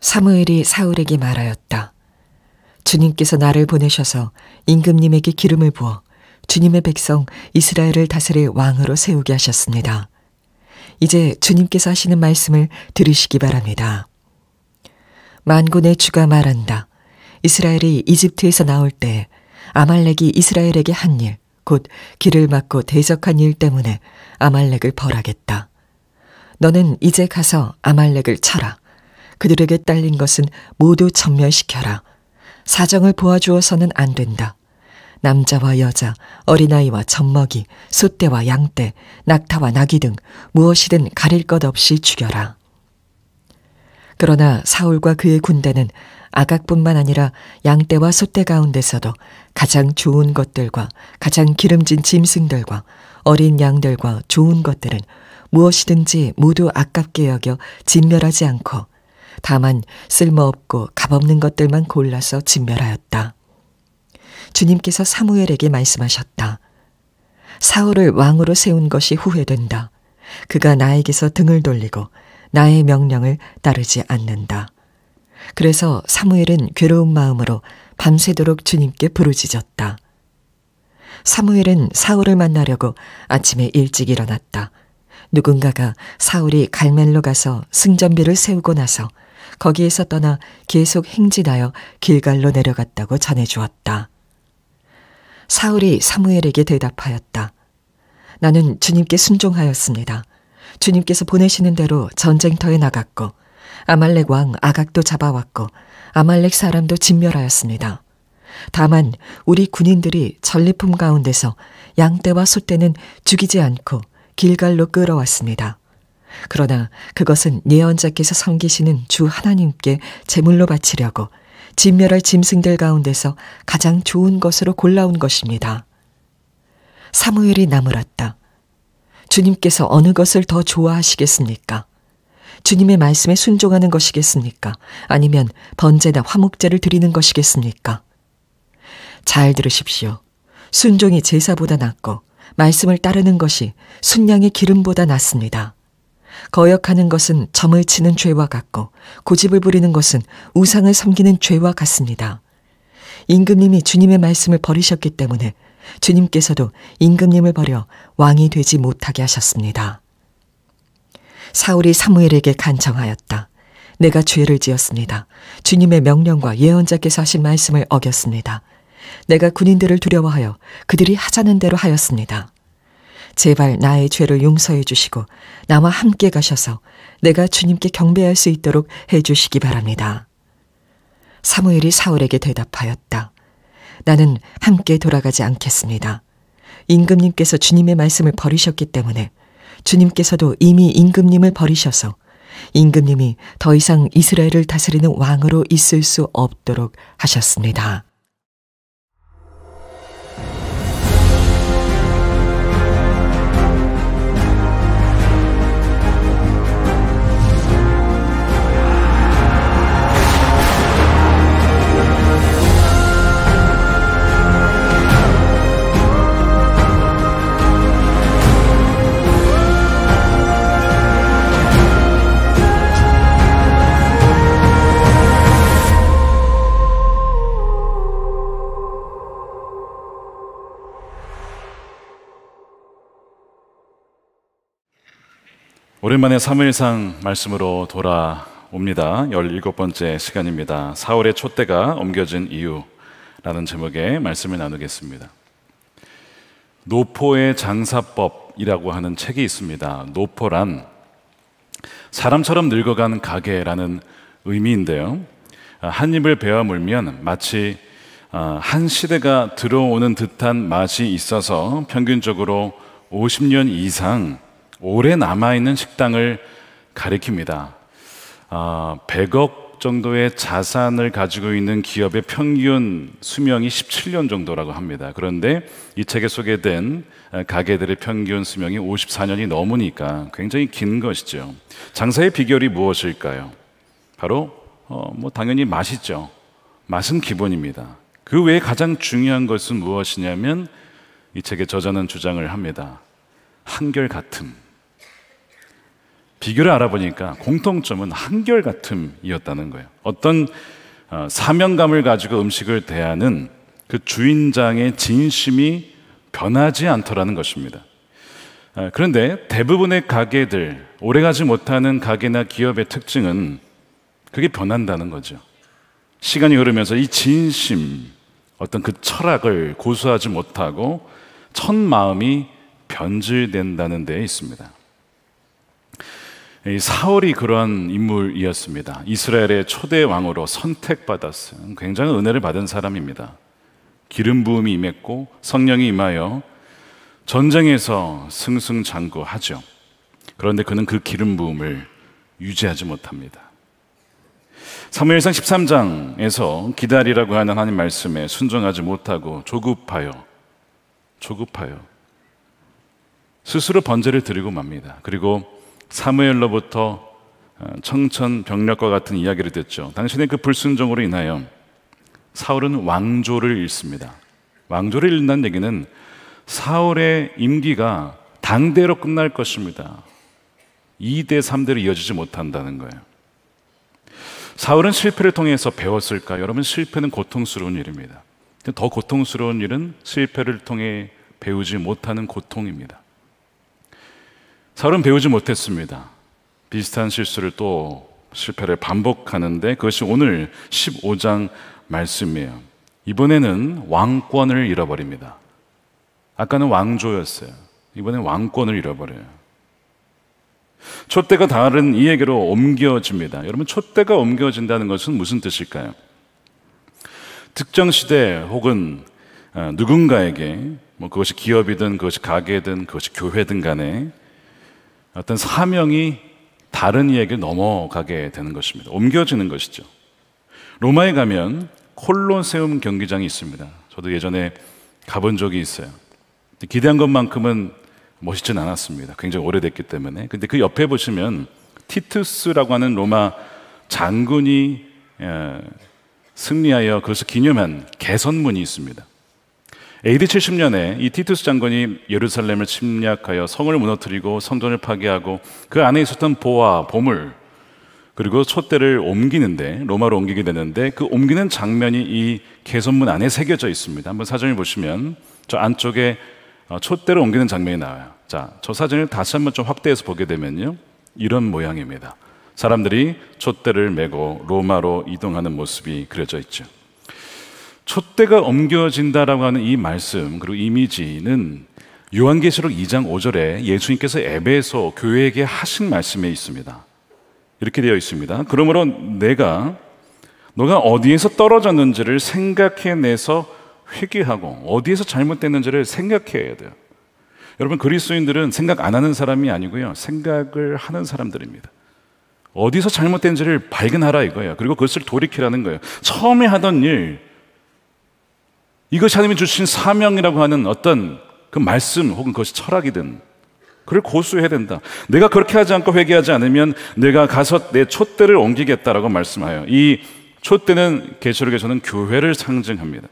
사무엘이 사울에게 말하였다. 주님께서 나를 보내셔서 임금님에게 기름을 부어 주님의 백성 이스라엘을 다스릴 왕으로 세우게 하셨습니다. 이제 주님께서 하시는 말씀을 들으시기 바랍니다. 만군의 주가 말한다. 이스라엘이 이집트에서 나올 때 아말렉이 이스라엘에게 한 일, 곧 길을 막고 대적한 일 때문에 아말렉을 벌하겠다. 너는 이제 가서 아말렉을 쳐라. 그들에게 딸린 것은 모두 전멸시켜라. 사정을 보아주어서는 안 된다. 남자와 여자, 어린아이와 젖먹이, 소떼와 양떼, 낙타와 나귀 등 무엇이든 가릴 것 없이 죽여라. 그러나 사울과 그의 군대는 아각뿐만 아니라 양떼와 소떼 가운데서도 가장 좋은 것들과 가장 기름진 짐승들과 어린 양들과 좋은 것들은 무엇이든지 모두 아깝게 여겨 진멸하지 않고 다만 쓸모없고 값없는 것들만 골라서 진멸하였다. 주님께서 사무엘에게 말씀하셨다. 사울을 왕으로 세운 것이 후회된다. 그가 나에게서 등을 돌리고 나의 명령을 따르지 않는다. 그래서 사무엘은 괴로운 마음으로 밤새도록 주님께 부르짖었다. 사무엘은 사울을 만나려고 아침에 일찍 일어났다. 누군가가 사울이 갈멜로 가서 승전비를 세우고 나서 거기에서 떠나 계속 행진하여 길갈로 내려갔다고 전해주었다. 사울이 사무엘에게 대답하였다. 나는 주님께 순종하였습니다. 주님께서 보내시는 대로 전쟁터에 나갔고 아말렉 왕 아각도 잡아왔고 아말렉 사람도 진멸하였습니다. 다만 우리 군인들이 전리품 가운데서 양떼와 소떼는 죽이지 않고 길갈로 끌어왔습니다. 그러나 그것은 예언자께서 섬기시는 주 하나님께 제물로 바치려고 진멸할 짐승들 가운데서 가장 좋은 것으로 골라온 것입니다. 사무엘이 나물었다. 주님께서 어느 것을 더 좋아하시겠습니까? 주님의 말씀에 순종하는 것이겠습니까? 아니면 번제나 화목제를 드리는 것이겠습니까? 잘 들으십시오. 순종이 제사보다 낫고 말씀을 따르는 것이 순양의 기름보다 낫습니다. 거역하는 것은 점을 치는 죄와 같고 고집을 부리는 것은 우상을 섬기는 죄와 같습니다. 임금님이 주님의 말씀을 버리셨기 때문에 주님께서도 임금님을 버려 왕이 되지 못하게 하셨습니다. 사울이 사무엘에게 간청하였다. 내가 죄를 지었습니다. 주님의 명령과 예언자께서 하신 말씀을 어겼습니다. 내가 군인들을 두려워하여 그들이 하자는 대로 하였습니다. 제발 나의 죄를 용서해 주시고 나와 함께 가셔서 내가 주님께 경배할 수 있도록 해 주시기 바랍니다. 사무엘이 사울에게 대답하였다. 나는 함께 돌아가지 않겠습니다. 임금님께서 주님의 말씀을 버리셨기 때문에 주님께서도 이미 임금님을 버리셔서 임금님이 더 이상 이스라엘을 다스리는 왕으로 있을 수 없도록 하셨습니다. 오랜만에 사무엘상 말씀으로 돌아옵니다. 17번째 시간입니다. 사울의 촛대가 옮겨진 이유라는 제목의 말씀을 나누겠습니다. 노포의 장사법이라고 하는 책이 있습니다. 노포란 사람처럼 늙어간 가게라는 의미인데요, 한 입을 베어 물면 마치 한 시대가 들어오는 듯한 맛이 있어서 평균적으로 50년 이상 오래 남아있는 식당을 가리킵니다. 100억 정도의 자산을 가지고 있는 기업의 평균 수명이 17년 정도라고 합니다. 그런데 이 책에 소개된 가게들의 평균 수명이 54년이 넘으니까 굉장히 긴 것이죠. 장사의 비결이 무엇일까요? 바로 당연히 맛이죠. 맛은 기본입니다. 그 외에 가장 중요한 것은 무엇이냐면 이 책의 저자는 주장을 합니다. 한결같음. 비결을 알아보니까 공통점은 한결같음이었다는 거예요. 어떤 사명감을 가지고 음식을 대하는 그 주인장의 진심이 변하지 않더라는 것입니다. 그런데 대부분의 가게들, 오래가지 못하는 가게나 기업의 특징은 그게 변한다는 거죠. 시간이 흐르면서 이 진심, 어떤 그 철학을 고수하지 못하고 첫 마음이 변질된다는 데에 있습니다. 이 사울이 그러한 인물이었습니다. 이스라엘의 초대 왕으로 선택받았어요. 굉장히 은혜를 받은 사람입니다. 기름 부음이 임했고 성령이 임하여 전쟁에서 승승장구하죠. 그런데 그는 그 기름 부음을 유지하지 못합니다. 사무엘상 13장에서 기다리라고 하는 하나님 말씀에 순종하지 못하고 조급하여 스스로 번제를 드리고 맙니다. 그리고 사무엘로부터 청천벽력과 같은 이야기를 듣죠. 당신의 그 불순종으로 인하여 사울은 왕조를 잃습니다. 왕조를 잃는다는 얘기는 사울의 임기가 당대로 끝날 것입니다. 2대 3대로 이어지지 못한다는 거예요. 사울은 실패를 통해서 배웠을까요? 여러분, 실패는 고통스러운 일입니다. 더 고통스러운 일은 실패를 통해 배우지 못하는 고통입니다. 사울은 배우지 못했습니다. 비슷한 실수를 또 실패를 반복하는데 그것이 오늘 15장 말씀이에요. 이번에는 왕권을 잃어버립니다. 아까는 왕조였어요. 이번엔 왕권을 잃어버려요. 촛대가 다른 이에게로 옮겨집니다. 여러분, 촛대가 옮겨진다는 것은 무슨 뜻일까요? 특정 시대 혹은 누군가에게 그것이 기업이든 그것이 가게든 그것이 교회든 간에 어떤 사명이 다른 이에게 넘어가게 되는 것입니다. 옮겨지는 것이죠. 로마에 가면 콜로세움 경기장이 있습니다. 저도 예전에 가본 적이 있어요. 기대한 것만큼은 멋있진 않았습니다. 굉장히 오래됐기 때문에. 근데 그 옆에 보시면 티투스라고 하는 로마 장군이 승리하여 그것을 기념한 개선문이 있습니다. AD 70년에 이 티투스 장군이 예루살렘을 침략하여 성을 무너뜨리고 성전을 파괴하고 그 안에 있었던 보화, 보물, 그리고 촛대를 옮기는데, 로마로 옮기게 되는데 그 옮기는 장면이 이 개선문 안에 새겨져 있습니다. 한번 사진을 보시면 저 안쪽에 촛대를 옮기는 장면이 나와요. 자, 저 사진을 다시 한번 좀 확대해서 보게 되면요, 이런 모양입니다. 사람들이 촛대를 메고 로마로 이동하는 모습이 그려져 있죠. 촛대가 옮겨진다라고 하는 이 말씀, 그리고 이미지는 요한계시록 2장 5절에 예수님께서 에베소 교회에게 하신 말씀에 있습니다. 이렇게 되어 있습니다. 그러므로 너가 어디에서 떨어졌는지를 생각해내서 회개하고 어디에서 잘못됐는지를 생각해야 돼요. 여러분, 그리스도인들은 생각 안 하는 사람이 아니고요, 생각을 하는 사람들입니다. 어디서 잘못된지를 발견하라 이거예요. 그리고 그것을 돌이키라는 거예요. 처음에 하던 일, 이것이 하나님이 주신 사명이라고 하는 어떤 그 말씀 혹은 그것이 철학이든 그걸 고수해야 된다. 내가 그렇게 하지 않고 회개하지 않으면 내가 가서 내 촛대를 옮기겠다라고 말씀하여, 이 촛대는 계시록에서는 교회를 상징합니다.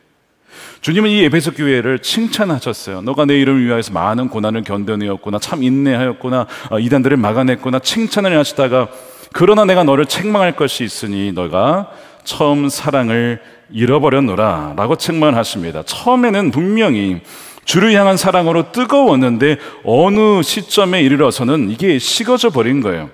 주님은 이 에베소 교회를 칭찬하셨어요. 너가 내 이름을 위하여서 많은 고난을 견뎌내었구나, 참 인내하였구나, 이단들을 막아냈구나 칭찬을 하시다가 그러나 내가 너를 책망할 것이 있으니 너가 처음 사랑을 잃어버렸노라 라고 책망하십니다. 처음에는 분명히 주를 향한 사랑으로 뜨거웠는데 어느 시점에 이르러서는 이게 식어져 버린 거예요.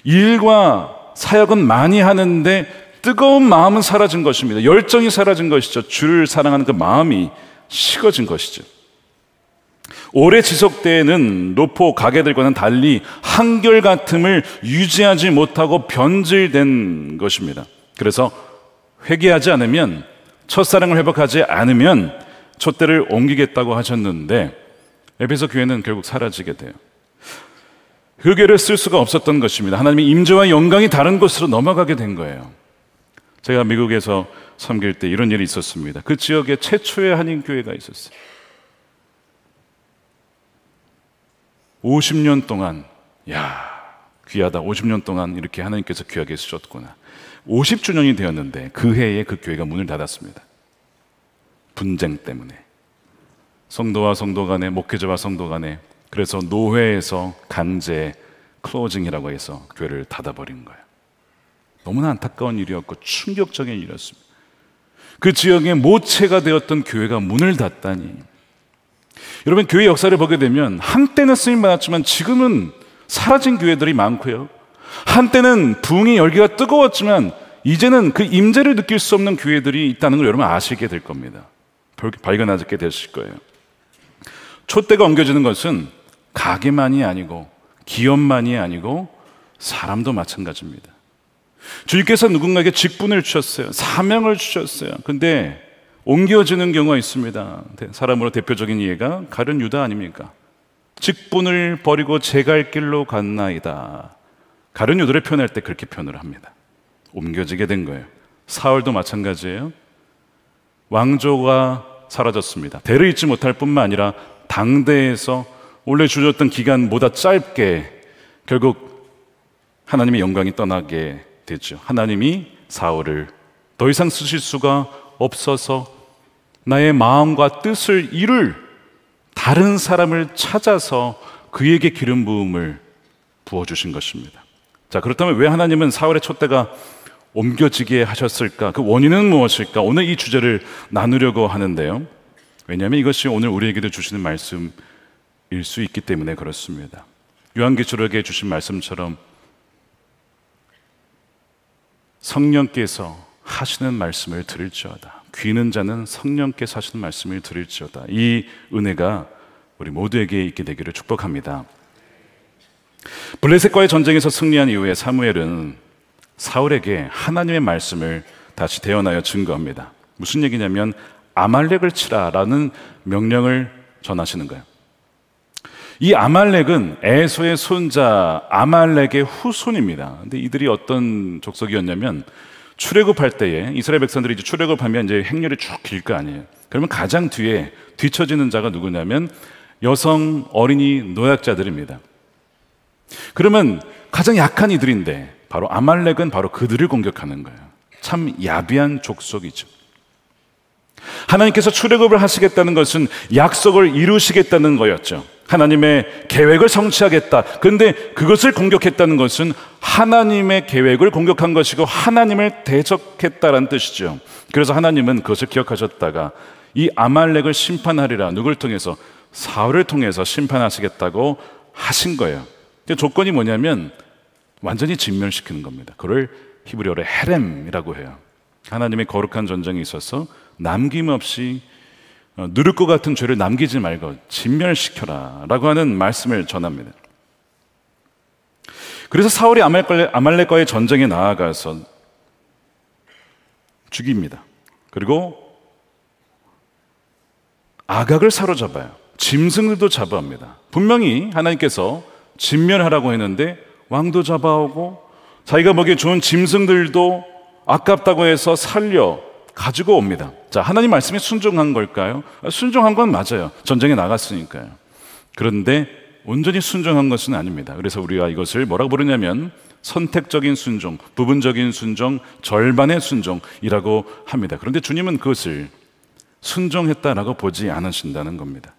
일과 사역은 많이 하는데 뜨거운 마음은 사라진 것입니다. 열정이 사라진 것이죠. 주를 사랑하는 그 마음이 식어진 것이죠. 오래 지속되는 노포 가게들과는 달리 한결같음을 유지하지 못하고 변질된 것입니다. 그래서 회개하지 않으면, 첫사랑을 회복하지 않으면 촛대를 옮기겠다고 하셨는데 에베소 교회는 결국 사라지게 돼요. 흑요를 쓸 수가 없었던 것입니다. 하나님의 임재와 영광이 다른 곳으로 넘어가게 된 거예요. 제가 미국에서 섬길 때 이런 일이 있었습니다. 그 지역에 최초의 한인교회가 있었어요. 50년 동안, 귀하다. 50년 동안 이렇게 하나님께서 귀하게 쓰셨구나. 50주년이 되었는데 그 해에 그 교회가 문을 닫았습니다. 분쟁 때문에. 성도와 성도 간에, 목회자와 성도 간에. 그래서 노회에서 강제 클로징이라고 해서 교회를 닫아버린 거예요. 너무나 안타까운 일이었고 충격적인 일이었습니다. 그 지역의 모체가 되었던 교회가 문을 닫다니. 여러분, 교회 역사를 보게 되면 한때는 쓰임 받았지만 지금은 사라진 교회들이 많고요, 한때는 부흥의 열기가 뜨거웠지만 이제는 그 임재를 느낄 수 없는 교회들이 있다는 걸 여러분 아시게 될 겁니다. 발견하게 되실 거예요. 촛대가 옮겨지는 것은 가게만이 아니고 기업만이 아니고 사람도 마찬가지입니다. 주님께서 누군가에게 직분을 주셨어요. 사명을 주셨어요. 근데 옮겨지는 경우가 있습니다. 사람으로 대표적인 예가 가룟 유다 아닙니까? 직분을 버리고 제 갈 길로 갔나이다. 가룟 유다를 표현할 때 그렇게 표현을 합니다. 옮겨지게 된 거예요. 사울도 마찬가지예요. 왕조가 사라졌습니다. 대를 잇지 못할 뿐만 아니라 당대에서 원래 주셨던 기간보다 짧게 결국 하나님의 영광이 떠나게 됐죠. 하나님이 사울을 더 이상 쓰실 수가 없어서 나의 마음과 뜻을 이룰 다른 사람을 찾아서 그에게 기름 부음을 부어주신 것입니다. 자, 그렇다면 왜 하나님은 사울의 촛대가 옮겨지게 하셨을까? 그 원인은 무엇일까? 오늘 이 주제를 나누려고 하는데요, 왜냐하면 이것이 오늘 우리에게도 주시는 말씀일 수 있기 때문에 그렇습니다. 요한계시록에 주신 말씀처럼 성령께서 하시는 말씀을 들을지어다. 귀는 자는 성령께서 하시는 말씀을 들을지어다. 이 은혜가 우리 모두에게 있게 되기를 축복합니다. 블레셋과의 전쟁에서 승리한 이후에 사무엘은 사울에게 하나님의 말씀을 다시 대언하여 증거합니다. 무슨 얘기냐면 아말렉을 치라라는 명령을 전하시는 거예요. 이 아말렉은 에서의 손자 아말렉의 후손입니다. 근데 이들이 어떤 족속이었냐면 출애굽할 때에 이스라엘 백성들이 이제 출애굽하면 이제 행렬이 쭉 길 거 아니에요. 그러면 가장 뒤에 뒤처지는 자가 누구냐면 여성, 어린이, 노약자들입니다. 그러면 가장 약한 이들인데 바로 아말렉은 바로 그들을 공격하는 거예요. 참 야비한 족속이죠. 하나님께서 출애굽을 하시겠다는 것은 약속을 이루시겠다는 거였죠. 하나님의 계획을 성취하겠다. 그런데 그것을 공격했다는 것은 하나님의 계획을 공격한 것이고 하나님을 대적했다는 뜻이죠. 그래서 하나님은 그것을 기억하셨다가 이 아말렉을 심판하리라. 누굴 통해서? 사울을 통해서 심판하시겠다고 하신 거예요. 조건이 뭐냐면 완전히 진멸시키는 겁니다. 그걸 히브리어로 헤렘이라고 해요. 하나님의 거룩한 전쟁에 있어서 남김없이 누를 것 같은 죄를 남기지 말고 진멸시켜라 라고 하는 말씀을 전합니다. 그래서 사울이 아말렉과의 전쟁에 나아가서 죽입니다. 그리고 아각을 사로잡아요. 짐승들도 잡아옵니다. 분명히 하나님께서 진멸하라고 했는데 왕도 잡아오고 자기가 먹기에 좋은 짐승들도 아깝다고 해서 살려 가지고 옵니다. 자, 하나님 말씀에 순종한 걸까요? 순종한 건 맞아요. 전쟁에 나갔으니까요. 그런데 온전히 순종한 것은 아닙니다. 그래서 우리가 이것을 뭐라고 부르냐면 선택적인 순종, 부분적인 순종, 절반의 순종이라고 합니다. 그런데 주님은 그것을 순종했다라고 보지 않으신다는 겁니다.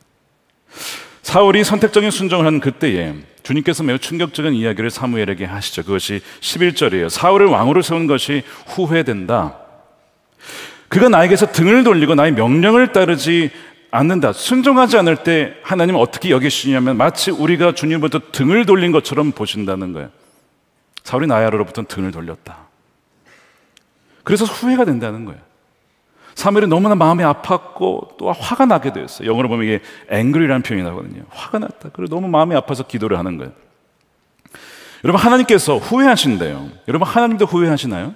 사울이 선택적인 순종을 한 그때에 주님께서 매우 충격적인 이야기를 사무엘에게 하시죠. 그것이 11절이에요. 사울을 왕으로 세운 것이 후회된다. 그가 나에게서 등을 돌리고 나의 명령을 따르지 않는다. 순종하지 않을 때 하나님은 어떻게 여기시냐면 마치 우리가 주님부터 등을 돌린 것처럼 보신다는 거예요. 사울이 나의 아래로부터 등을 돌렸다. 그래서 후회가 된다는 거예요. 사무엘이 너무나 마음이 아팠고 또 화가 나게 되었어요. 영어로 보면 이게 angry라는 표현이 나거든요. 화가 났다. 그리고 너무 마음이 아파서 기도를 하는 거예요. 여러분, 하나님께서 후회하신대요. 여러분, 하나님도 후회하시나요?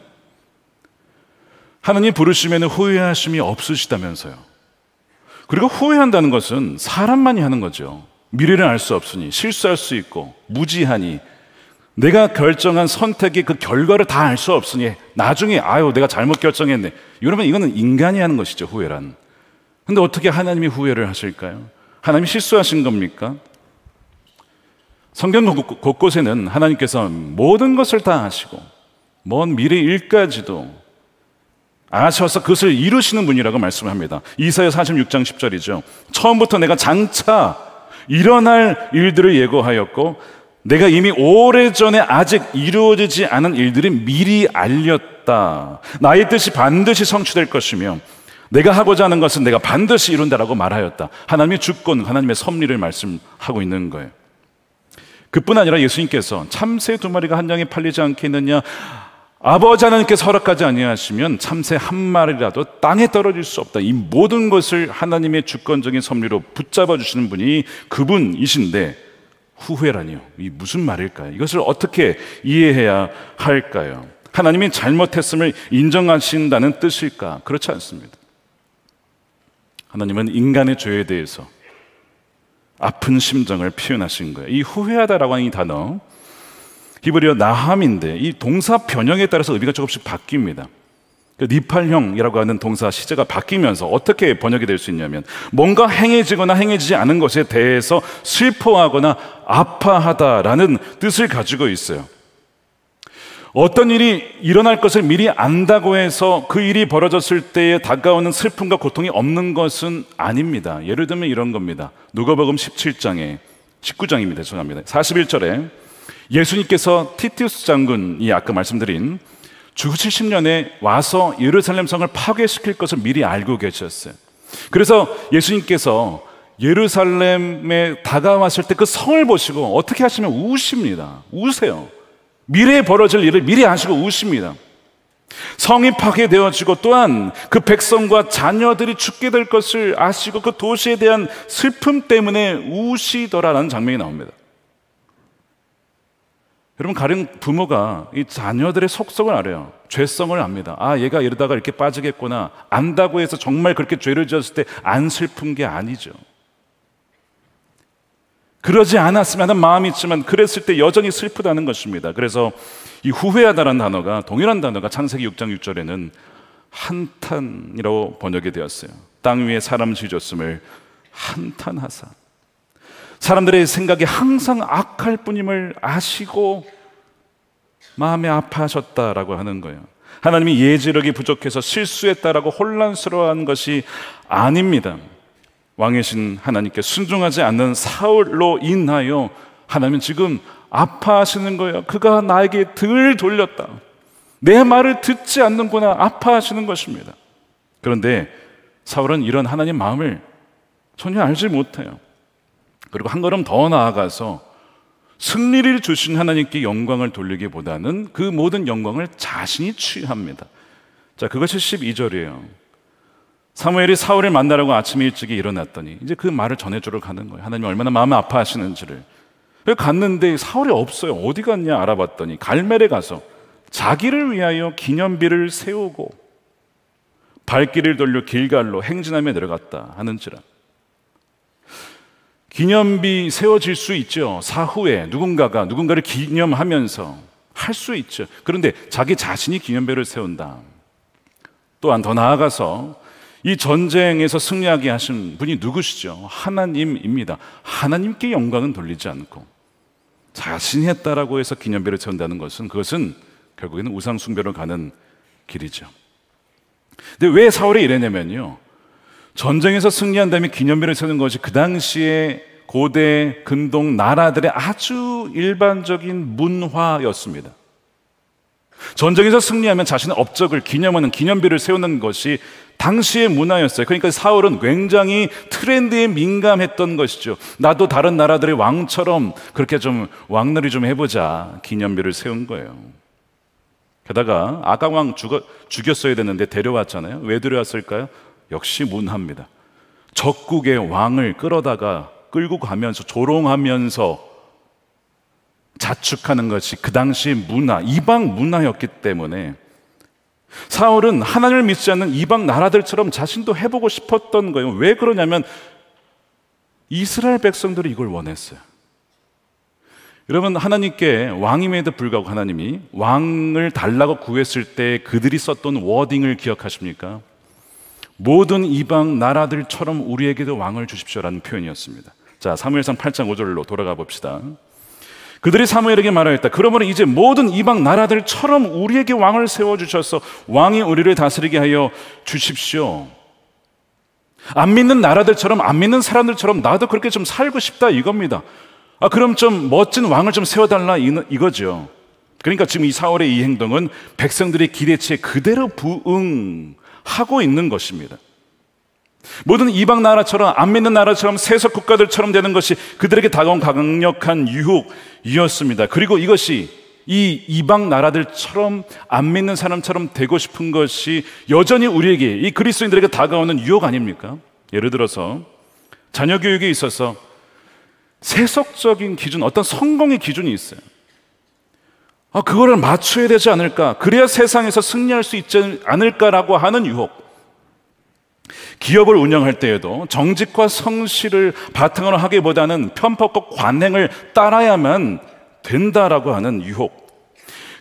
하나님 부르시면 후회하심이 없으시다면서요. 그리고 후회한다는 것은 사람만이 하는 거죠. 미래를 알 수 없으니, 실수할 수 있고, 무지하니, 내가 결정한 선택의 그 결과를 다 알 수 없으니 나중에 내가 잘못 결정했네. 여러분, 이거는 인간이 하는 것이죠, 후회란. 근데 어떻게 하나님이 후회를 하실까요? 하나님이 실수하신 겁니까? 성경 곳곳에는 하나님께서 모든 것을 다 아시고 먼 미래 일까지도 아셔서 그것을 이루시는 분이라고 말씀합니다. 이사야 46장 10절이죠. 처음부터 내가 장차 일어날 일들을 예고하였고 내가 이미 오래전에 아직 이루어지지 않은 일들이 미리 알렸다. 나의 뜻이 반드시 성취될 것이며 내가 하고자 하는 것은 내가 반드시 이룬다라고 말하였다. 하나님의 주권, 하나님의 섭리를 말씀하고 있는 거예요. 그뿐 아니라 예수님께서 참새 2마리가 한 양에 팔리지 않겠느냐, 아버지 하나님께서 허락하지 아니하시면 참새 한 마리라도 땅에 떨어질 수 없다. 이 모든 것을 하나님의 주권적인 섭리로 붙잡아 주시는 분이 그분이신데 후회라니요, 이 무슨 말일까요? 이것을 어떻게 이해해야 할까요? 하나님이 잘못했음을 인정하신다는 뜻일까? 그렇지 않습니다. 하나님은 인간의 죄에 대해서 아픈 심정을 표현하신 거예요. 이 후회하다라고 하는 이 단어, 히브리어 나함인데 이 동사 변형에 따라서 의미가 조금씩 바뀝니다. 니팔형이라고 하는 동사 시제가 바뀌면서 어떻게 번역이 될 수 있냐면, 뭔가 행해지거나 행해지지 않은 것에 대해서 슬퍼하거나 아파하다라는 뜻을 가지고 있어요. 어떤 일이 일어날 것을 미리 안다고 해서 그 일이 벌어졌을 때에 다가오는 슬픔과 고통이 없는 것은 아닙니다. 예를 들면 이런 겁니다. 누가복음 17장에 19장입니다. 죄송합니다. 41절에 예수님께서 티투스 장군이 아까 말씀드린 주 70년에 와서 예루살렘 성을 파괴시킬 것을 미리 알고 계셨어요. 그래서 예수님께서 예루살렘에 다가왔을 때 그 성을 보시고 어떻게 하시면 우십니다. 우세요. 미래에 벌어질 일을 미리 아시고 우십니다. 성이 파괴되어지고 또한 그 백성과 자녀들이 죽게 될 것을 아시고 그 도시에 대한 슬픔 때문에 우시더라라는 장면이 나옵니다. 여러분, 가령 부모가 이 자녀들의 속성을 알아요. 죄성을 압니다. 아, 얘가 이러다가 이렇게 빠지겠구나. 안다고 해서 정말 그렇게 죄를 지었을 때 안 슬픈 게 아니죠. 그러지 않았으면 하는 마음이 있지만 그랬을 때 여전히 슬프다는 것입니다. 그래서 이 후회하다라는 단어가, 동일한 단어가 창세기 6장 6절에는 한탄이라고 번역이 되었어요. 땅 위에 사람 지으셨음을 한탄하사. 사람들의 생각이 항상 악할 뿐임을 아시고 마음에 아파하셨다라고 하는 거예요. 하나님이 예지력이 부족해서 실수했다라고 혼란스러워한 것이 아닙니다. 왕이신 하나님께 순종하지 않는 사울로 인하여 하나님은 지금 아파하시는 거예요. 그가 나에게 등을 돌렸다, 내 말을 듣지 않는구나, 아파하시는 것입니다. 그런데 사울은 이런 하나님 마음을 전혀 알지 못해요. 그리고 한 걸음 더 나아가서 승리를 주신 하나님께 영광을 돌리기보다는 그 모든 영광을 자신이 취합니다. 자, 그것이 12절이에요. 사무엘이 사울을 만나라고 아침에 일찍 일어났더니 이제 그 말을 전해주러 가는 거예요. 하나님이 얼마나 마음이 아파하시는지를. 갔는데 사울이 없어요. 어디 갔냐 알아봤더니 갈멜에 가서 자기를 위하여 기념비를 세우고 발길을 돌려 길갈로 행진하며 내려갔다 하는지라. 기념비 세워질 수 있죠. 사후에 누군가가 누군가를 기념하면서 할 수 있죠. 그런데 자기 자신이 기념비를 세운다. 또한 더 나아가서 이 전쟁에서 승리하게 하신 분이 누구시죠? 하나님입니다. 하나님께 영광은 돌리지 않고 자신이 했다라고 해서 기념비를 세운다는 것은, 그것은 결국에는 우상 숭배로 가는 길이죠. 근데 왜 사울이 이랬냐면요, 전쟁에서 승리한 다음에 기념비를 세우는 것이 그 당시에 고대 근동 나라들의 아주 일반적인 문화였습니다. 전쟁에서 승리하면 자신의 업적을 기념하는 기념비를 세우는 것이 당시의 문화였어요. 그러니까 사울은 굉장히 트렌드에 민감했던 것이죠. 나도 다른 나라들의 왕처럼 그렇게 좀 왕놀이 좀 해보자, 기념비를 세운 거예요. 게다가 아강왕 죽였어야 되는데 데려왔잖아요. 왜 데려왔을까요? 역시 문화입니다. 적국의 왕을 끌고 가면서 조롱하면서 자축하는 것이 그 당시의 문화, 이방 문화였기 때문에 사울은 하나님을 믿지 않는 이방 나라들처럼 자신도 해보고 싶었던 거예요. 왜 그러냐면 이스라엘 백성들이 이걸 원했어요. 여러분, 하나님께 왕임에도 불구하고 하나님이 왕을 달라고 구했을 때 그들이 썼던 워딩을 기억하십니까? 모든 이방 나라들처럼 우리에게도 왕을 주십시오라는 표현이었습니다. 자, 사무엘상 8장 5절로 돌아가 봅시다. 그들이 사무엘에게 말하였다. 그러므로 이제 모든 이방 나라들처럼 우리에게 왕을 세워주셔서 왕이 우리를 다스리게 하여 주십시오. 안 믿는 나라들처럼, 안 믿는 사람들처럼 나도 그렇게 좀 살고 싶다 이겁니다. 그럼 좀 멋진 왕을 좀 세워달라 이거죠. 그러니까 지금 이 사울의 이 행동은 백성들의 기대치에 그대로 부응하고 있는 것입니다. 모든 이방 나라처럼, 안 믿는 나라처럼, 세속 국가들처럼 되는 것이 그들에게 다가온 강력한 유혹이었습니다. 그리고 이것이 이 이방 나라들처럼, 안 믿는 사람처럼 되고 싶은 것이 여전히 우리에게, 이 그리스도인들에게 다가오는 유혹 아닙니까? 예를 들어서 자녀 교육에 있어서 세속적인 기준, 어떤 성공의 기준이 있어요. 그거를 맞춰야 되지 않을까? 그래야 세상에서 승리할 수 있지 않을까라고 하는 유혹. 기업을 운영할 때에도 정직과 성실을 바탕으로 하기보다는 편법과 관행을 따라야만 된다라고 하는 유혹.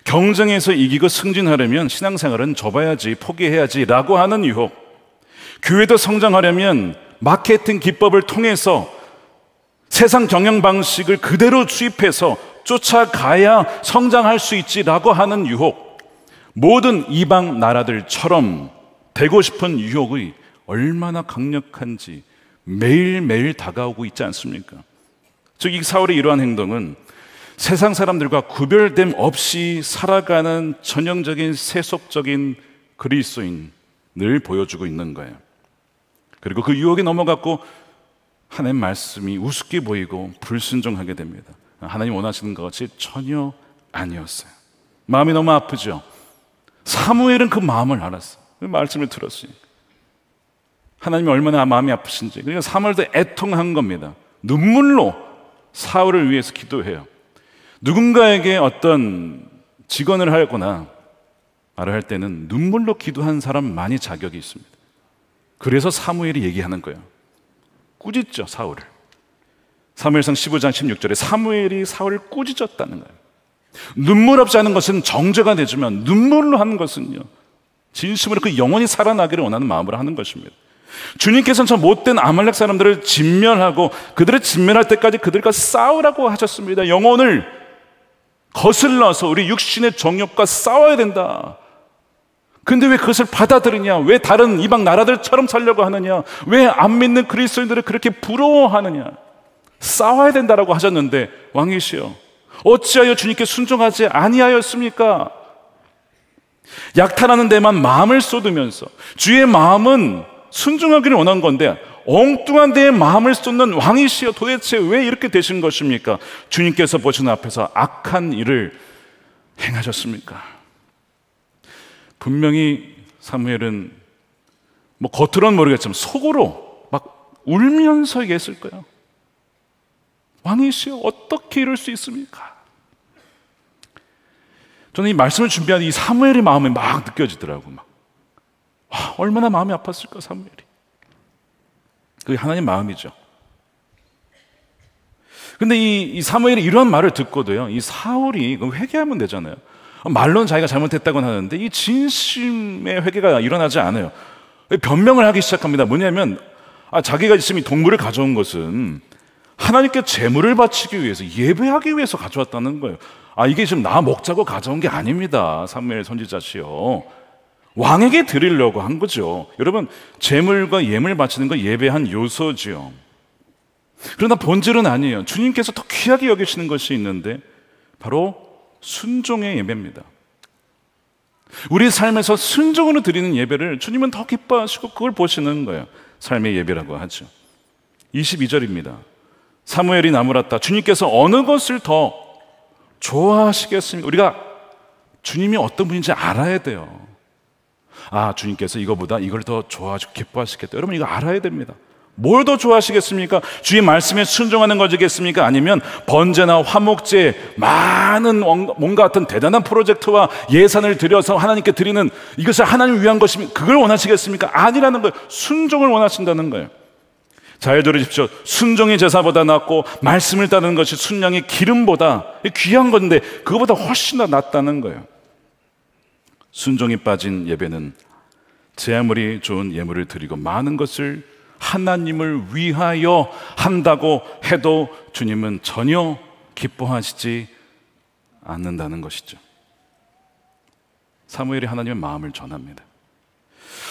경쟁에서 이기고 승진하려면 신앙생활은 접어야지, 포기해야지라고 하는 유혹. 교회도 성장하려면 마케팅 기법을 통해서 세상 경영 방식을 그대로 수입해서 쫓아가야 성장할 수 있지라고 하는 유혹. 모든 이방 나라들처럼 되고 싶은 유혹이 얼마나 강력한지 매일매일 다가오고 있지 않습니까? 즉, 이 사울의 이러한 행동은 세상 사람들과 구별됨 없이 살아가는 전형적인 세속적인 그리스도인을 보여주고 있는 거예요. 그리고 그 유혹에 넘어갔고 하나님 말씀이 우습게 보이고 불순종하게 됩니다. 하나님 원하시는 것 같이 전혀 아니었어요. 마음이 너무 아프죠. 사무엘은 그 마음을 알았어요. 그 말씀을 들었으니까. 하나님이 얼마나 마음이 아프신지. 그러니까 사무엘도 애통한 겁니다. 눈물로 사울을 위해서 기도해요. 누군가에게 어떤 직언을 하거나 말을 할 때는 눈물로 기도한 사람만이 자격이 있습니다. 그래서 사무엘이 얘기하는 거예요. 꾸짖죠, 사울을. 사무엘상 15장 16절에 사무엘이 사울을 꾸짖었다는 거예요. 눈물 없이 하는 것은 정죄가 되지만 눈물로 하는 것은요, 진심으로 그 영혼이 살아나기를 원하는 마음으로 하는 것입니다. 주님께서는 저 못된 아말렉 사람들을 진멸하고 그들을 진멸할 때까지 그들과 싸우라고 하셨습니다. 영혼을 거슬러서 우리 육신의 정욕과 싸워야 된다. 근데 왜 그것을 받아들이냐? 왜 다른 이방 나라들처럼 살려고 하느냐? 왜 안 믿는 그리스도인들을 그렇게 부러워하느냐? 싸워야 된다라고 하셨는데, 왕이시여, 어찌하여 주님께 순종하지 아니하였습니까? 약탈하는 데만 마음을 쏟으면서, 주의 마음은 순종하기를 원한 건데 엉뚱한 데에 마음을 쏟는 왕이시여, 도대체 왜 이렇게 되신 것입니까? 주님께서 보시는 앞에서 악한 일을 행하셨습니까? 분명히 사무엘은 겉으로는 모르겠지만 속으로 막 울면서 얘기했을 거예요. 왕이시여, 어떻게 이럴 수 있습니까? 저는 이 말씀을 준비하는 이 사무엘의 마음이 막 느껴지더라고요. 얼마나 마음이 아팠을까, 사무엘이. 그게 하나님 마음이죠. 근데 이 사무엘이 이런 말을 듣고도요, 이 사울이 회개하면 되잖아요. 말로는 자기가 잘못했다고는 하는데 이 진심의 회개가 일어나지 않아요. 변명을 하기 시작합니다. 뭐냐면 자기가 지금 이 동물을 가져온 것은 하나님께 제물을 바치기 위해서, 예배하기 위해서 가져왔다는 거예요. 이게 지금 나 먹자고 가져온 게 아닙니다, 사무엘 선지자시여. 왕에게 드리려고 한 거죠. 여러분, 제물과 예물 바치는 거 예배한 요소지요. 그러나 본질은 아니에요. 주님께서 더 귀하게 여기시는 것이 있는데 바로 순종의 예배입니다. 우리 삶에서 순종으로 드리는 예배를 주님은 더 기뻐하시고 그걸 보시는 거예요. 삶의 예배라고 하죠. 22절입니다. 사무엘이 나무랐다. 주님께서 어느 것을 더 좋아하시겠습니까? 우리가 주님이 어떤 분인지 알아야 돼요. 주님께서 이거보다 이걸 더 좋아하시고 기뻐하시겠다. 여러분, 이거 알아야 됩니다. 뭘 더 좋아하시겠습니까? 주의 말씀에 순종하는 것이겠습니까? 아니면 번제나 화목제, 많은 뭔가 어떤 대단한 프로젝트와 예산을 들여서 하나님께 드리는 이것을 하나님을 위한 것이면 그걸 원하시겠습니까? 아니라는 거예요. 순종을 원하신다는 거예요. 잘 들으십시오. 순종이 제사보다 낫고 말씀을 따르는 것이 순양의 기름보다 귀한 건데 그거보다 훨씬 더 낫다는 거예요. 순종이 빠진 예배는 제 아무리 좋은 예물을 드리고 많은 것을 하나님을 위하여 한다고 해도 주님은 전혀 기뻐하시지 않는다는 것이죠. 사무엘이 하나님의 마음을 전합니다.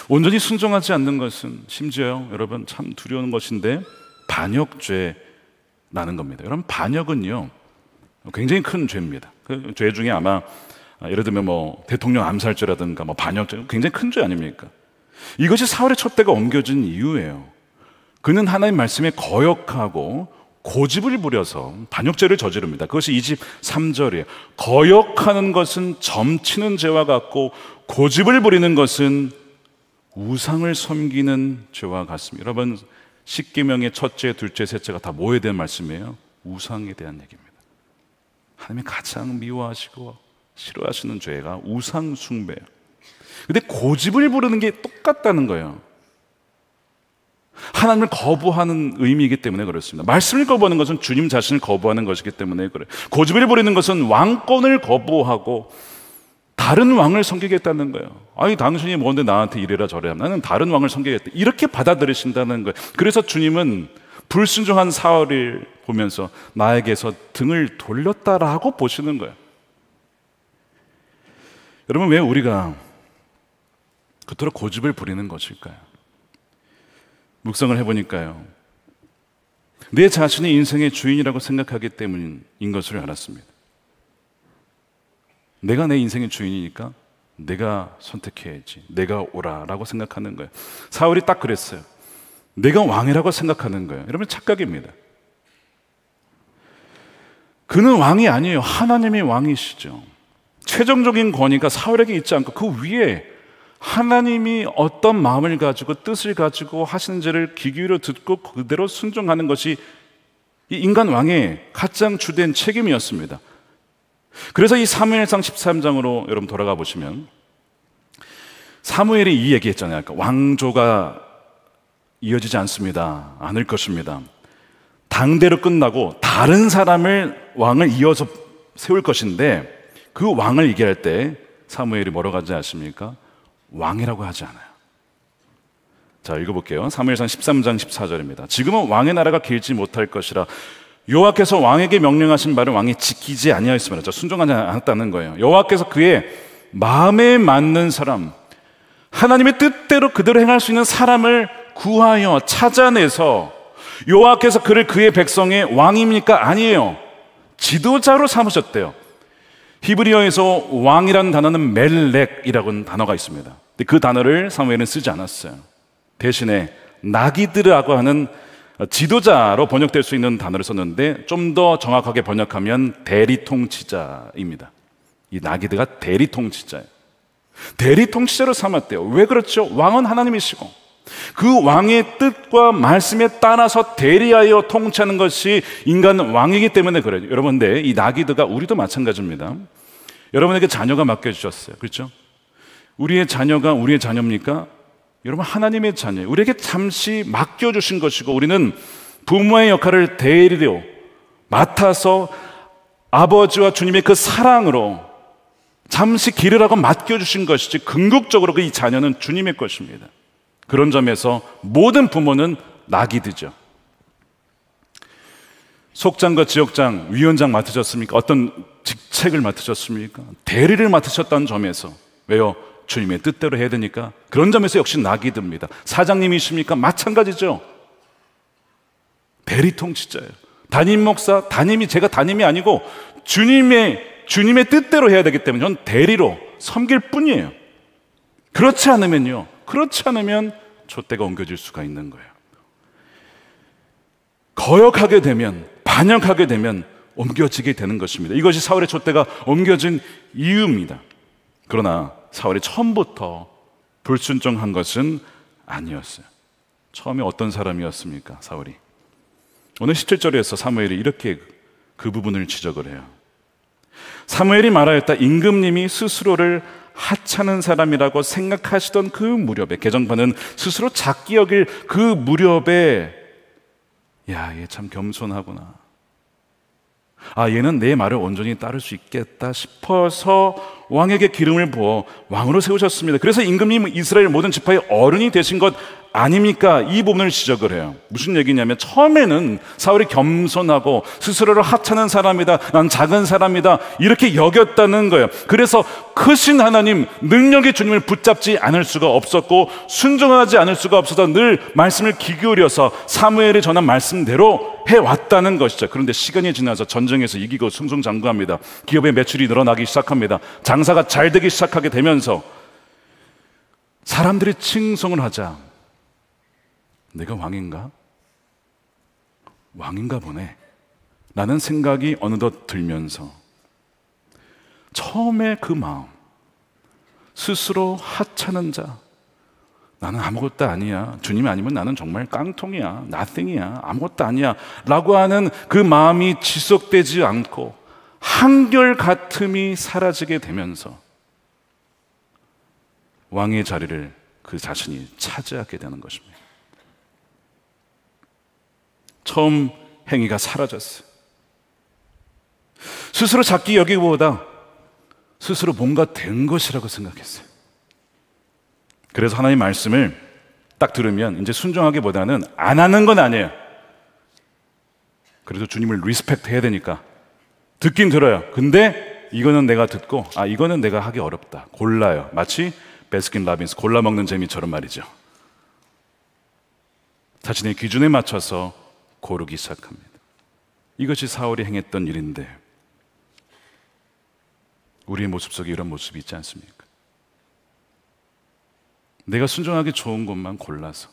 온전히 순종하지 않는 것은 심지어 여러분 참 두려운 것인데 반역죄라고 나는 겁니다. 여러분, 반역은요 굉장히 큰 죄입니다. 그 죄 중에 아마 예를 들면 뭐 대통령 암살죄라든가 뭐 반역죄, 굉장히 큰 죄 아닙니까? 이것이 사울의 촛대가 옮겨진 이유예요. 그는 하나님 말씀에 거역하고 고집을 부려서 반역죄를 저지릅니다. 그것이 23절이에요. 거역하는 것은 점치는 죄와 같고 고집을 부리는 것은 우상을 섬기는 죄와 같습니다. 여러분, 십계명의 첫째, 둘째, 셋째가 다 뭐에 대한 말씀이에요? 우상에 대한 얘기입니다. 하나님이 가장 미워하시고 싫어하시는 죄가 우상 숭배예요. 근데 고집을 부르는 게 똑같다는 거예요. 하나님을 거부하는 의미이기 때문에 그렇습니다. 말씀을 거부하는 것은 주님 자신을 거부하는 것이기 때문에 그래요. 고집을 부리는 것은 왕권을 거부하고 다른 왕을 섬기겠다는 거예요. 아니, 당신이 뭔데 나한테 이래라 저래라, 나는 다른 왕을 섬기겠다, 이렇게 받아들이신다는 거예요. 그래서 주님은 불순종한 사울을 보면서 나에게서 등을 돌렸다라고 보시는 거예요. 여러분, 왜 우리가 그토록 고집을 부리는 것일까요? 묵상을 해보니까요, 내 자신이 인생의 주인이라고 생각하기 때문인 것을 알았습니다. 내가 내 인생의 주인이니까 내가 선택해야지, 내가 오라라고 생각하는 거예요. 사울이 딱 그랬어요. 내가 왕이라고 생각하는 거예요. 여러분, 착각입니다. 그는 왕이 아니에요. 하나님이 왕이시죠. 최종적인 권위가 사울에게 있지 않고 그 위에 하나님이 어떤 마음을 가지고 뜻을 가지고 하시는지를 귀 기울여 듣고 그대로 순종하는 것이 이 인간 왕의 가장 주된 책임이었습니다. 그래서 이 사무엘상 13장으로 여러분 돌아가 보시면 사무엘이 이 얘기했잖아요. 왕조가 이어지지 않을 것입니다. 당대로 끝나고 다른 사람을 왕을 이어서 세울 것인데, 그 왕을 얘기할 때 사무엘이 뭐라고 하지 않습니까? 왕이라고 하지 않아요. 자, 읽어볼게요. 사무엘상 13장 14절입니다. 지금은 왕의 나라가 길지 못할 것이라 여호와께서 왕에게 명령하신 바를 왕이 지키지 아니하였으므로, 순종하지 않았다는 거예요. 여호와께서 그의 마음에 맞는 사람, 하나님의 뜻대로 그대로 행할 수 있는 사람을 구하여 찾아내서, 여호와께서 그를 그의 백성의 왕입니까? 아니에요. 지도자로 삼으셨대요. 히브리어에서 왕이라는 단어는 멜렉이라는 단어가 있습니다. 근데 그 단어를 사무엘은 쓰지 않았어요. 대신에 나기드라고 하는 지도자로 번역될 수 있는 단어를 썼는데, 좀 더 정확하게 번역하면 대리통치자입니다. 이 나기드가 대리통치자예요. 대리통치자로 삼았대요. 왜 그렇죠? 왕은 하나님이시고 그 왕의 뜻과 말씀에 따라서 대리하여 통치하는 것이 인간 왕이기 때문에 그래요. 여러분, 근데 이 나기드가 우리도 마찬가지입니다. 여러분에게 자녀가 맡겨주셨어요. 그렇죠? 우리의 자녀가 우리의 자녀입니까? 여러분, 하나님의 자녀예요. 우리에게 잠시 맡겨주신 것이고, 우리는 부모의 역할을 대리로 맡아서 아버지와 주님의 그 사랑으로 잠시 기르라고 맡겨주신 것이지, 궁극적으로 그 이 자녀는 주님의 것입니다. 그런 점에서 모든 부모는 나기드죠. 속장과 지역장, 위원장 맡으셨습니까? 어떤 직책을 맡으셨습니까? 대리를 맡으셨다는 점에서, 왜요? 주님의 뜻대로 해야 되니까. 그런 점에서 역시 나기드입니다. 사장님이십니까? 마찬가지죠. 대리통치자예요. 담임 목사, 제가 담임이 아니고 주님의 뜻대로 해야 되기 때문에 저는 대리로 섬길 뿐이에요. 그렇지 않으면 촛대가 옮겨질 수가 있는 거예요. 거역하게 되면, 반역하게 되면 옮겨지게 되는 것입니다. 이것이 사울의 촛대가 옮겨진 이유입니다. 그러나 사울이 처음부터 불순종한 것은 아니었어요. 처음에 어떤 사람이었습니까? 사울이. 오늘 17절에서 사무엘이 이렇게 그 부분을 지적을 해요. 사무엘이 말하였다. 임금님이 스스로를 하찮은 사람이라고 생각하시던 그 무렵에, 개정판은 스스로 작게 여길 그 무렵에, 야, 얘 참 겸손하구나, 얘는 내 말을 온전히 따를 수 있겠다 싶어서 왕에게 기름을 부어 왕으로 세우셨습니다. 그래서 임금님은 이스라엘 모든 지파의 어른이 되신 것 아닙니까? 이 부분을 지적을 해요. 무슨 얘기냐면 처음에는 사울이 겸손하고 스스로를 하찮은 사람이다, 난 작은 사람이다 이렇게 여겼다는 거예요. 그래서 크신 하나님, 능력의 주님을 붙잡지 않을 수가 없었고 순종하지 않을 수가 없어서 늘 말씀을 귀 기울여서 사무엘이 전한 말씀대로 해왔다는 것이죠. 그런데 시간이 지나서 전쟁에서 이기고 승승장구합니다. 기업의 매출이 늘어나기 시작합니다. 장사가 잘 되기 시작하게 되면서 사람들이 칭송을 하자, 내가 왕인가? 왕인가 보네 라는 생각이 어느덧 들면서 처음에 그 마음, 스스로 하찮은 자, 나는 아무것도 아니야, 주님 아니면 나는 정말 깡통이야, nothing이야, 아무것도 아니야 라고 하는 그 마음이 지속되지 않고 한결같음이 사라지게 되면서 왕의 자리를 그 자신이 차지하게 되는 것입니다. 처음 행위가 사라졌어요. 스스로 작게 여기기보다 스스로 뭔가 된 것이라고 생각했어요. 그래서 하나님의 말씀을 딱 들으면 이제 순종하기보다는 안 하는 건 아니에요. 그래도 주님을 리스펙트 해야 되니까 듣긴 들어요. 근데 이거는 내가 듣고 이거는 내가 하기 어렵다, 골라요. 마치 베스킨 라빈스 골라 먹는 재미처럼 말이죠. 자신의 기준에 맞춰서 고르기 시작합니다. 이것이 사울이 행했던 일인데 우리의 모습 속에 이런 모습이 있지 않습니까? 내가 순종하기 좋은 것만 골라서,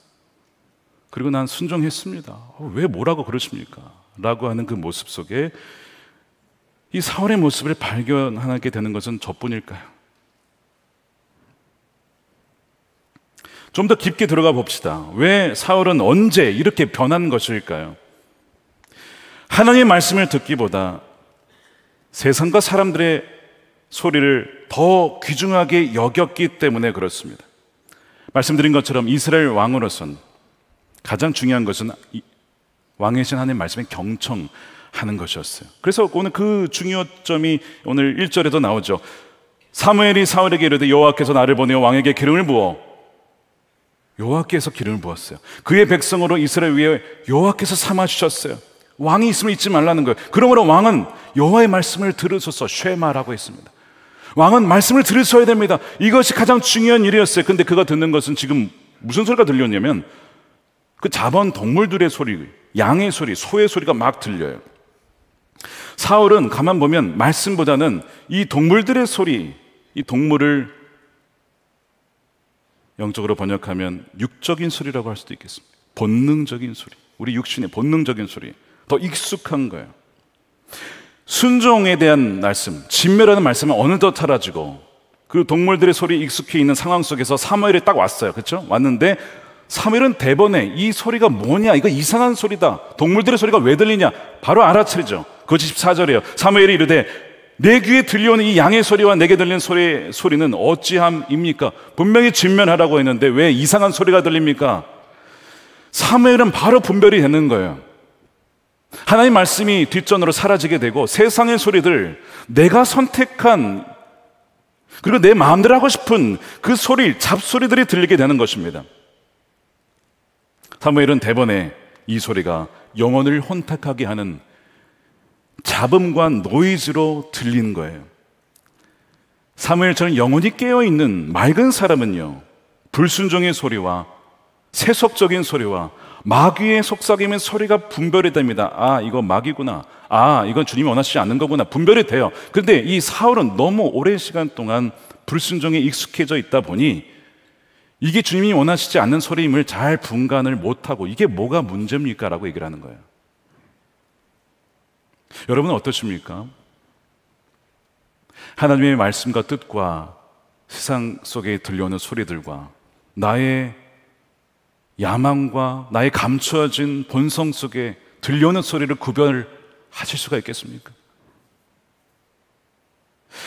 그리고 난 순종했습니다. 왜 뭐라고 그러십니까? 라고 하는 그 모습 속에 이 사울의 모습을 발견하게 되는 것은 저뿐일까요? 좀 더 깊게 들어가 봅시다. 왜 사울은 언제 이렇게 변한 것일까요? 하나님의 말씀을 듣기보다 세상과 사람들의 소리를 더 귀중하게 여겼기 때문에 그렇습니다. 말씀드린 것처럼 이스라엘 왕으로서는 가장 중요한 것은 왕이신 하나님의 말씀에 경청하는 것이었어요. 그래서 오늘 그 중요점이 오늘 1절에도 나오죠. 사무엘이 사울에게 이르되 여호와께서 나를 보내어 왕에게 기름을 부어, 여호와께서 기름을 부었어요. 그의 백성으로 이스라엘 위에 여호와께서 삼아 주셨어요. 왕이 있음을 잊지 말라는 거예요. 그러므로 왕은 여호와의 말씀을 들으소서, 쉐마라고 했습니다. 왕은 말씀을 들으셔야 됩니다. 이것이 가장 중요한 일이었어요. 근데 그가 듣는 것은 지금 무슨 소리가 들렸냐면 그 잡아온 동물들의 소리, 양의 소리, 소의 소리가 막 들려요. 사울은 가만 보면 말씀보다는 이 동물들의 소리, 이 동물을 영적으로 번역하면 육적인 소리라고 할 수도 있겠습니다. 본능적인 소리, 우리 육신의 본능적인 소리, 더 익숙한 거예요. 순종에 대한 말씀, 진멸하는 말씀은 어느덧 사라지고 그 동물들의 소리에 익숙해 있는 상황 속에서 사무엘이 딱 왔어요. 그렇죠? 왔는데 사무엘은 대번에 이 소리가 뭐냐, 이거 이상한 소리다, 동물들의 소리가 왜 들리냐 바로 알아차리죠. 그것이 14절이에요. 사무엘이 이르되 내 귀에 들려오는 이 양의 소리와 내게 들리는 소리는 어찌함입니까? 분명히 진멸하라고 했는데 왜 이상한 소리가 들립니까? 사무엘은 바로 분별이 되는 거예요. 하나님 말씀이 뒷전으로 사라지게 되고 세상의 소리들, 내가 선택한 그리고 내 마음대로 하고 싶은 그 소리, 잡소리들이 들리게 되는 것입니다. 사무엘은 대번에 이 소리가 영혼을 혼탁하게 하는 잡음과 노이즈로 들리는 거예요. 사무엘처럼 영혼이 깨어있는 맑은 사람은요, 불순종의 소리와 세속적인 소리와 마귀의 속삭임의 소리가 분별이 됩니다. 이거 마귀구나, 이건 주님이 원하시지 않는 거구나, 분별이 돼요. 그런데 이 사울은 너무 오랜 시간 동안 불순종에 익숙해져 있다 보니 이게 주님이 원하시지 않는 소리임을 잘 분간을 못하고 이게 뭐가 문제입니까? 라고 얘기를 하는 거예요. 여러분은 어떠십니까? 하나님의 말씀과 뜻과 세상 속에 들려오는 소리들과 나의 야망과 나의 감추어진 본성 속에 들려오는 소리를 구별하실 수가 있겠습니까?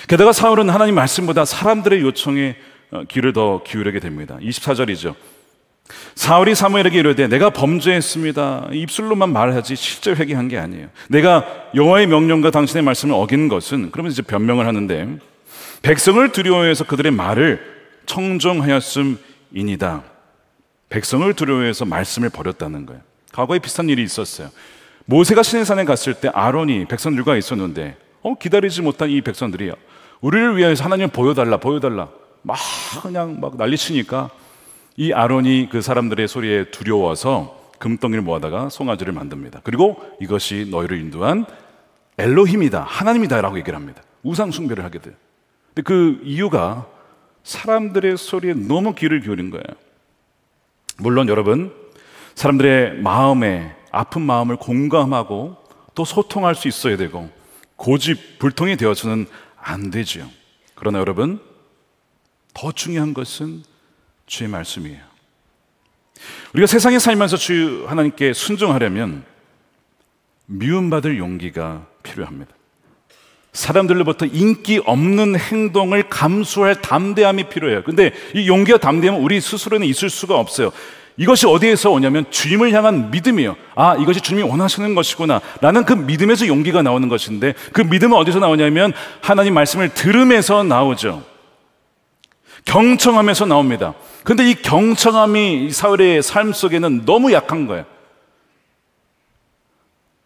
게다가 사울은 하나님 말씀보다 사람들의 요청에 귀를 더 기울이게 됩니다. 24절이죠. 사울이 사무엘에게 이르되 내가 범죄했습니다. 입술로만 말하지 실제 회개한 게 아니에요. 내가 여호와의 명령과 당신의 말씀을 어긴 것은, 그러면서 이제 변명을 하는데, 백성을 두려워해서 그들의 말을 청종하였음이니이다. 백성을 두려워해서 말씀을 버렸다는 거예요. 과거에 비슷한 일이 있었어요. 모세가 시내산에 갔을 때 아론이 백성들과 있었는데 기다리지 못한 이 백성들이 우리를 위해서 하나님 보여달라 막 그냥 막 난리치니까 이 아론이 그 사람들의 소리에 두려워서 금덩이를 모아다가 송아지를 만듭니다. 그리고 이것이 너희를 인도한 엘로힘이다, 하나님이다 라고 얘기를 합니다. 우상 숭배를 하게 돼요. 근데 그 이유가 사람들의 소리에 너무 귀를 기울인 거예요. 물론 여러분, 사람들의 마음에 아픈 마음을 공감하고 또 소통할 수 있어야 되고 고집불통이 되어서는 안 되지요. 그러나 여러분, 더 중요한 것은 주의 말씀이에요. 우리가 세상에 살면서 주 하나님께 순종하려면 미움받을 용기가 필요합니다. 사람들로부터 인기 없는 행동을 감수할 담대함이 필요해요. 근데 이 용기와 담대함은 우리 스스로는 있을 수가 없어요. 이것이 어디에서 오냐면 주님을 향한 믿음이에요. 아, 이것이 주님이 원하시는 것이구나 라는 그 믿음에서 용기가 나오는 것인데, 그 믿음은 어디서 나오냐면 하나님 말씀을 들으면서 나오죠. 경청하면서 나옵니다. 근데 이 경청함이 사울의 삶 속에는 너무 약한 거예요.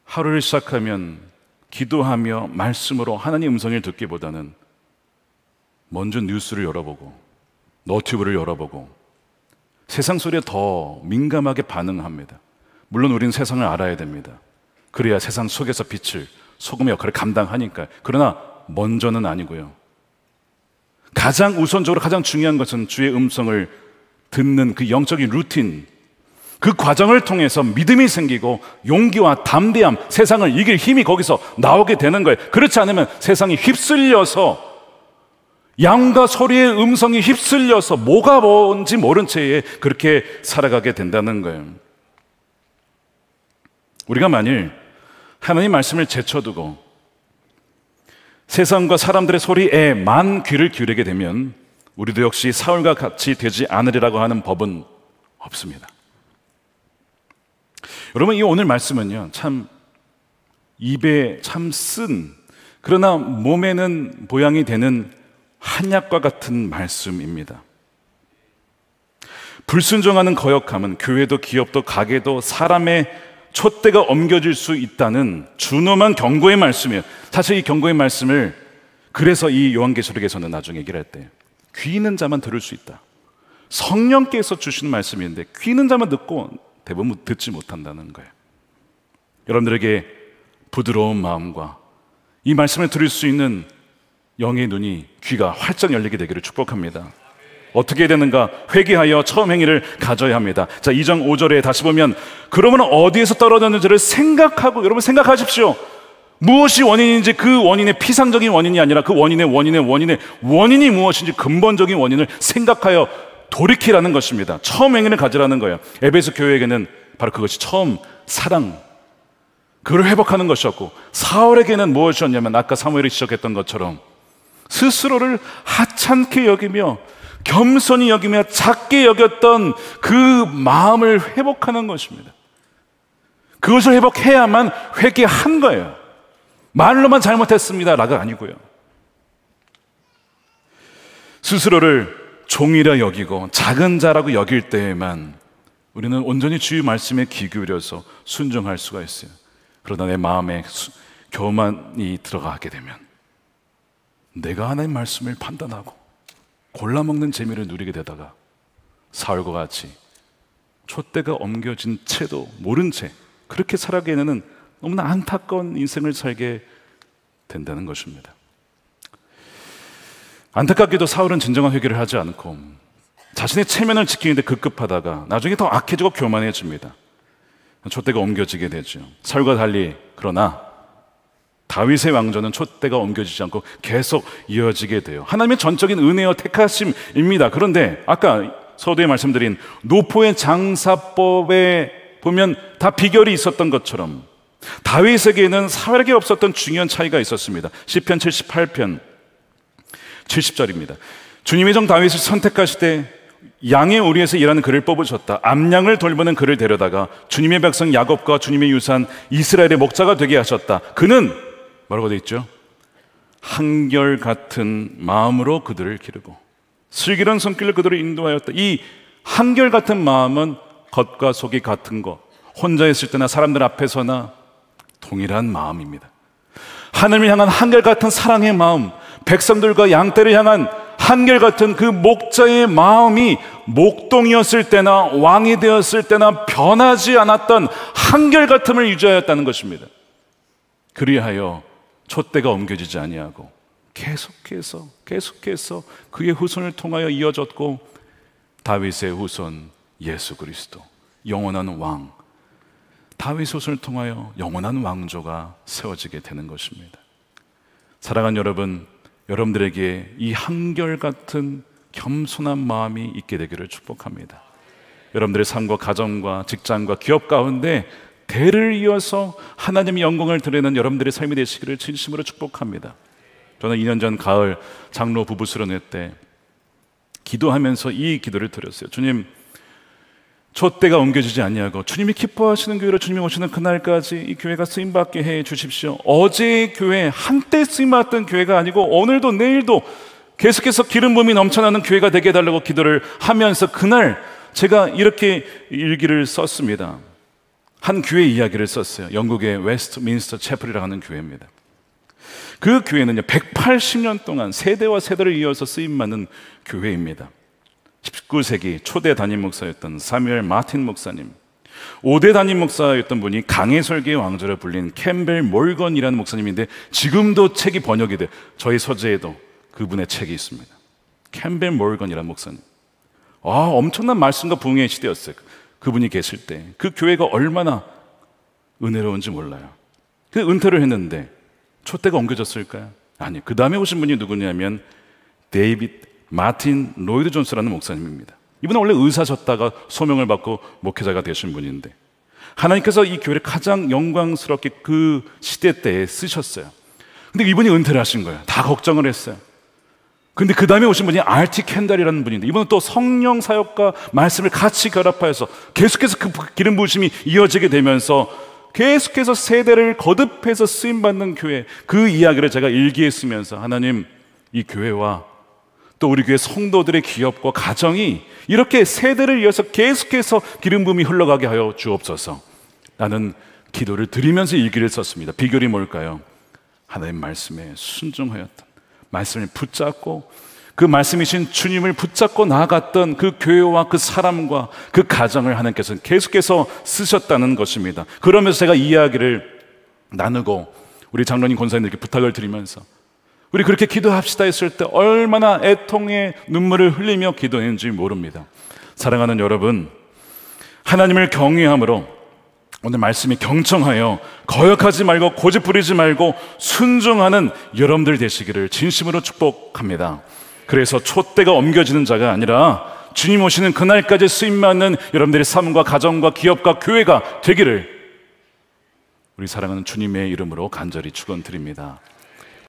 하루를 시작하면 기도하며 말씀으로 하나님 음성을 듣기보다는 먼저 뉴스를 열어보고 너튜브를 열어보고 세상 소리에 더 민감하게 반응합니다. 물론 우리는 세상을 알아야 됩니다. 그래야 세상 속에서 빛을, 소금의 역할을 감당하니까요. 그러나 먼저는 아니고요. 가장 우선적으로 가장 중요한 것은 주의 음성을 듣는 그 영적인 루틴, 그 과정을 통해서 믿음이 생기고 용기와 담대함, 세상을 이길 힘이 거기서 나오게 되는 거예요. 그렇지 않으면 세상이 휩쓸려서, 양과 소리의 음성이 휩쓸려서 뭐가 뭔지 모른 채에 그렇게 살아가게 된다는 거예요. 우리가 만일 하나님 말씀을 제쳐두고 세상과 사람들의 소리에만 귀를 기울이게 되면 우리도 역시 사울과 같이 되지 않으리라고 하는 법은 없습니다. 여러분, 이 오늘 말씀은요, 참 입에 참 쓴, 그러나 몸에는 보양이 되는 한약과 같은 말씀입니다. 불순종하는 거역함은 교회도 기업도 가게도 사람의 촛대가 옮겨질 수 있다는 준엄한 경고의 말씀이에요. 사실 이 경고의 말씀을 그래서 이 요한계시록에서는 나중에 얘기를 할 때 귀 있는 자만 들을 수 있다. 성령께서 주시는 말씀인데 귀 있는 자만 듣고 대부분 듣지 못한다는 거예요. 여러분들에게 부드러운 마음과 이 말씀을 들을 수 있는 영의 눈이, 귀가 활짝 열리게 되기를 축복합니다. 어떻게 해야 되는가? 회개하여 처음 행위를 가져야 합니다. 자, 2장 5절에 다시 보면 그러면 어디에서 떨어졌는지를 생각하고, 여러분 생각하십시오. 무엇이 원인인지, 그 원인의 피상적인 원인이 아니라 그 원인의 원인이 무엇인지 근본적인 원인을 생각하여 돌이키라는 것입니다. 처음 행위를 가지라는 거예요. 에베소 교회에게는 바로 그것이 처음 사랑, 그걸 회복하는 것이었고, 사울에게는 무엇이었냐면 아까 사무엘이 지적했던 것처럼 스스로를 하찮게 여기며 겸손히 여기며 작게 여겼던 그 마음을 회복하는 것입니다. 그것을 회복해야만 회개한 거예요. 말로만 잘못했습니다라가 아니고요. 스스로를 종이라 여기고 작은 자라고 여길 때에만 우리는 온전히 주의 말씀에 귀 기울여서 순종할 수가 있어요. 그러나 내 마음에 교만이 들어가게 되면 내가 하나님 말씀을 판단하고 골라먹는 재미를 누리게 되다가 사울과 같이 촛대가 옮겨진 채도 모른 채 그렇게 살아가기에는 너무나 안타까운 인생을 살게 된다는 것입니다. 안타깝게도 사울은 진정한 회개를 하지 않고 자신의 체면을 지키는데 급급하다가 나중에 더 악해지고 교만해집니다. 촛대가 옮겨지게 되죠. 사울과 달리 그러나 다윗의 왕조는 촛대가 옮겨지지 않고 계속 이어지게 돼요. 하나님의 전적인 은혜와 택하심입니다. 그런데 아까 서두에 말씀드린 노포의 장사법에 보면 다 비결이 있었던 것처럼 다윗에게는 사울에게 없었던 중요한 차이가 있었습니다. 시편 78편 70절입니다. 주님의 종 다윗을 선택하실 때 양의 우리에서 일하는 그를 뽑으셨다. 암양을 돌보는 그를 데려다가 주님의 백성 야곱과 주님의 유산 이스라엘의 목자가 되게 하셨다. 그는 뭐라고 되어 있죠? 한결같은 마음으로 그들을 기르고 슬기로운 손길로 그들을 인도하였다. 이 한결같은 마음은 겉과 속이 같은 것, 혼자 있을 때나 사람들 앞에서나 동일한 마음입니다. 하나님을 향한 한결같은 사랑의 마음, 백성들과 양떼를 향한 한결같은 그 목자의 마음이 목동이었을 때나 왕이 되었을 때나 변하지 않았던 한결같음을 유지하였다는 것입니다. 그리하여 촛대가 옮겨지지 아니하고 계속해서 그의 후손을 통하여 이어졌고, 다윗의 후손 예수 그리스도, 영원한 왕, 다윗 후손을 통하여 영원한 왕조가 세워지게 되는 것입니다. 사랑하는 여러분, 여러분들에게 이 한결같은 겸손한 마음이 있게 되기를 축복합니다. 여러분들의 삶과 가정과 직장과 기업 가운데 대를 이어서 하나님의 영광을 드리는 여러분들의 삶이 되시기를 진심으로 축복합니다. 저는 2년 전 가을 장로 부부 수련회 때 기도하면서 이 기도를 드렸어요. 주님, 촛대가 옮겨지지 아니하고 주님이 기뻐하시는 교회로 주님이 오시는 그날까지 이 교회가 쓰임받게 해 주십시오. 어제의 교회, 한때 쓰임받던 교회가 아니고 오늘도 내일도 계속해서 기름 부음이 넘쳐나는 교회가 되게 해달라고 기도를 하면서 그날 제가 이렇게 일기를 썼습니다. 한 교회 이야기를 썼어요. 영국의 웨스트민스터 채플이라고 하는 교회입니다. 그 교회는요, 180년 동안 세대와 세대를 이어서 쓰임받는 교회입니다. 19세기 초대 담임 목사였던 사뮤엘 마틴 목사님, 5대 담임 목사였던 분이 강해 설계의 왕조를 불린 캠벨 몰건이라는 목사님인데, 지금도 책이 번역이 돼. 저희 서재에도 그분의 책이 있습니다. 캠벨 몰건이라는 목사님. 엄청난 말씀과 부흥의 시대였어요. 그분이 계실 때 그 교회가 얼마나 은혜로운지 몰라요. 그 은퇴를 했는데 촛대가 옮겨졌을까요? 아니요. 그 다음에 오신 분이 누구냐면 데이빗 마틴 로이드 존스라는 목사님입니다. 이분은 원래 의사셨다가 소명을 받고 목회자가 되신 분인데, 하나님께서 이 교회를 가장 영광스럽게 그 시대 때에 쓰셨어요. 근데 이분이 은퇴를 하신 거예요. 다 걱정을 했어요. 근데 그 다음에 오신 분이 R.T. 캔달이라는 분인데, 이분은 또 성령 사역과 말씀을 같이 결합하여서 계속해서 그 기름 부으심이 이어지게 되면서 계속해서 세대를 거듭해서 쓰임받는 교회, 그 이야기를 제가 일기에 쓰면서, 하나님, 이 교회와 또 우리 교회 성도들의 기업과 가정이 이렇게 세대를 이어서 계속해서 기름 부음이 흘러가게 하여 주옵소서. 라는 기도를 드리면서 일기를 썼습니다. 비결이 뭘까요? 하나님 말씀에 순종하였던, 말씀을 붙잡고 그 말씀이신 주님을 붙잡고 나아갔던 그 교회와 그 사람과 그 가정을 하나님께서는 계속해서 쓰셨다는 것입니다. 그러면서 제가 이 이야기를 나누고 우리 장로님 권사님들께 부탁을 드리면서, 우리 그렇게 기도합시다 했을 때 얼마나 애통의 눈물을 흘리며 기도했는지 모릅니다. 사랑하는 여러분, 하나님을 경외함으로 오늘 말씀이 경청하여 거역하지 말고 고집 부리지 말고 순종하는 여러분들 되시기를 진심으로 축복합니다. 그래서 촛대가 옮겨지는 자가 아니라 주님 오시는 그날까지 쓰임받는 여러분들의 삶과 가정과 기업과 교회가 되기를 우리 사랑하는 주님의 이름으로 간절히 축원드립니다.